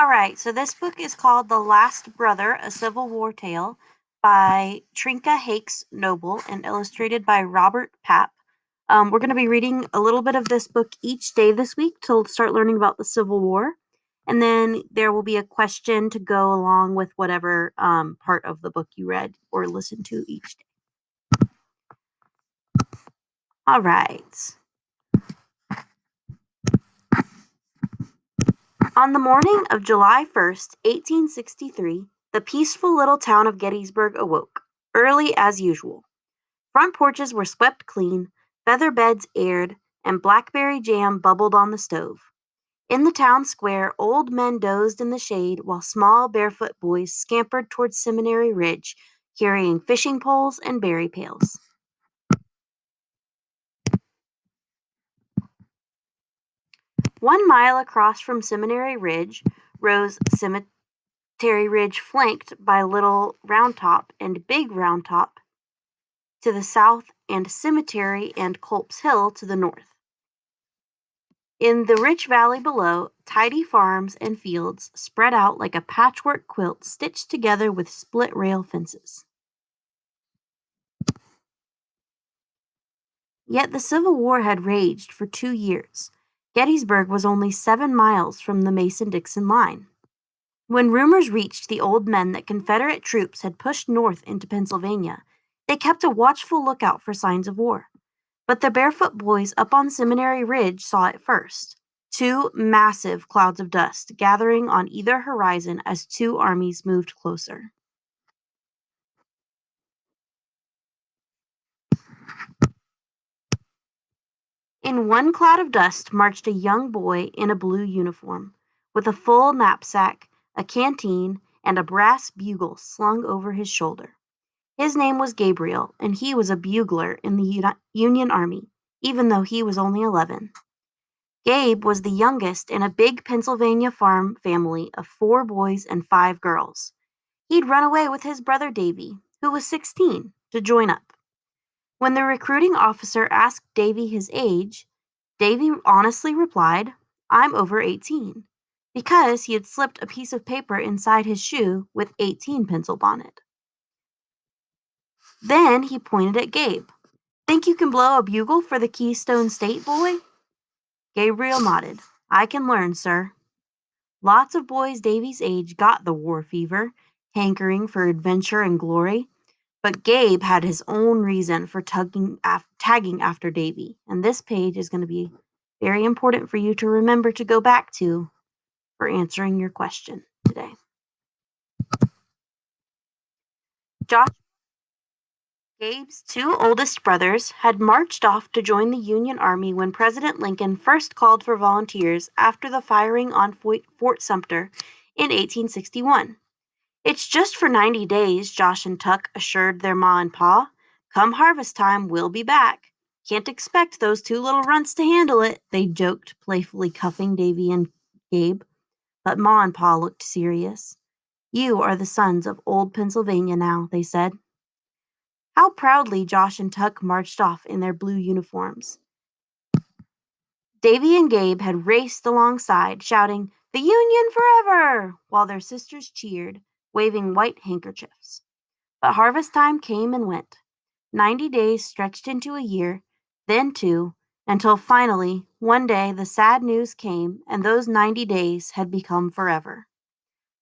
All right, so this book is called The Last Brother, a Civil War Tale by Trinka Hakes Noble and illustrated by Robert Papp. We're going to be reading a little bit of this book each day this week to start learning about the Civil War. And then there will be a question to go along with whatever part of the book you read or listened to each day. All right. On the morning of July 1st, 1863, the peaceful little town of Gettysburg awoke, early as usual. Front porches were swept clean, feather beds aired, and blackberry jam bubbled on the stove. In the town square, old men dozed in the shade while small barefoot boys scampered toward Seminary Ridge, carrying fishing poles and berry pails. One mile across from Seminary Ridge rose Cemetery Ridge, flanked by Little Round Top and Big Round Top to the south and Cemetery and Culp's Hill to the north. In the rich valley below, tidy farms and fields spread out like a patchwork quilt stitched together with split rail fences. Yet the Civil War had raged for 2 years. Gettysburg was only 7 miles from the Mason-Dixon line. When rumors reached the old men that Confederate troops had pushed north into Pennsylvania, they kept a watchful lookout for signs of war. But the barefoot boys up on Seminary Ridge saw it first. 2 massive clouds of dust gathering on either horizon as 2 armies moved closer. In one cloud of dust marched a young boy in a blue uniform, with a full knapsack, a canteen, and a brass bugle slung over his shoulder. His name was Gabriel, and he was a bugler in the Union Army, even though he was only 11. Gabe was the youngest in a big Pennsylvania farm family of 4 boys and 5 girls. He'd run away with his brother Davy, who was 16, to join up. When the recruiting officer asked Davy his age, Davy honestly replied, "I'm over 18," because he had slipped a piece of paper inside his shoe with 18 penciled on it. Then he pointed at Gabe. "Think you can blow a bugle for the Keystone State, boy?" Gabriel nodded. "I can learn, sir." Lots of boys Davy's age got the war fever, hankering for adventure and glory, but Gabe had his own reason for tagging after Davy, and this page is going to be very important for you to remember to go back to for answering your question today. Josh, Gabe's 2 oldest brothers, had marched off to join the Union Army when President Lincoln first called for volunteers after the firing on Fort Sumter in 1861. "It's just for 90 days," Josh and Tuck assured their ma and pa. "Come harvest time, we'll be back. Can't expect those 2 little runts to handle it," they joked, playfully cuffing Davy and Gabe. But ma and pa looked serious. "You are the sons of old Pennsylvania now," they said. How proudly Josh and Tuck marched off in their blue uniforms. Davy and Gabe had raced alongside, shouting, "The Union forever!" while their sisters cheered, waving white handkerchiefs. But harvest time came and went. 90 days stretched into a year, then 2, until finally, one day, the sad news came, and those 90 days had become forever.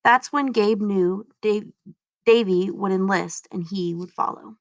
That's when Gabe knew Davy would enlist and he would follow.